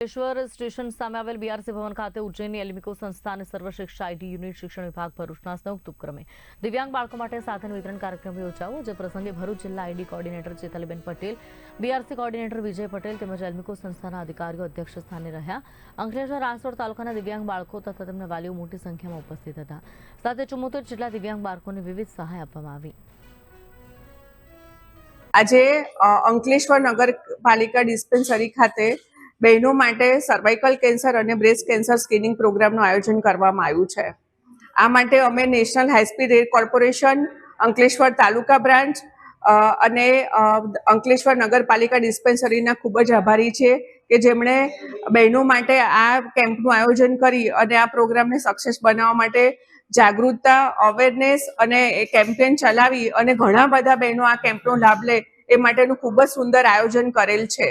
Ankleshwar station સામે આવેલ BRC ભવન ખાતે ઉજ્જૈનની એલ્મિકો સંસ્થા અને સર્વ શિક્ષા આઈટી યુનિટ શિક્ષણ વિભાગ ભરૂચના સંયુક્ત ઉપક્રમે દિવ્યાંગ બાળકો માટે સાધન વિતરણ કાર્યક્રમ યોજાયો, જે પ્રસંગે ભરૂચ જિલ્લા આઈડી કોર્ડિનેટર ચેતલીબેન પટેલ, બીઆરસી કોર્ડિનેટર વિજય પટેલ તેમજ એલ્મિકો સંસ્થાના અધિકારીઓ અધ્યક્ષ સ્થાને રહ્યા. અંકલેશ્વર આસોડ તાલુકાના દિવ્યાંગ બાળકો તથા તેમના વાલીઓ મોટી સંખ્યામાં ઉપસ્થિત હતા. સાથે 74 જેટલા દિવ્યાંગ બાળકોને વિવિધ સહાય આપવામાં આવી. આજે અંકલેશ્વર નગરપાલિકા ડિસ્પેન્સરી ખાતે બહેનો માટે સર્વાઇકલ કેન્સર અને બ્રેસ્ટ કેન્સર સ્ક્રીનિંગ પ્રોગ્રામનું આયોજન કરવામાં આવ્યું છે. આ માટે અમે national high speed rail corporation, Ankleshwar taluka branch અને અંકલેશ્વર નગરપાલિકા ડિસ્પેન્સરીના ખૂબ જ આભારી છે કે જેમણે બહેનો માટે આ કેમ્પનું આયોજન કરી અને આ પ્રોગ્રામને સક્સેસ બનાવવા માટે જાગૃતતા, અવેરનેસ અને કેમ્પેન ચલાવી અને ઘણા બધા બહેનો આ કેમ્પનો લાભ લે એ માટેનું ખૂબ જ સુંદર આયોજન કરેલ છે.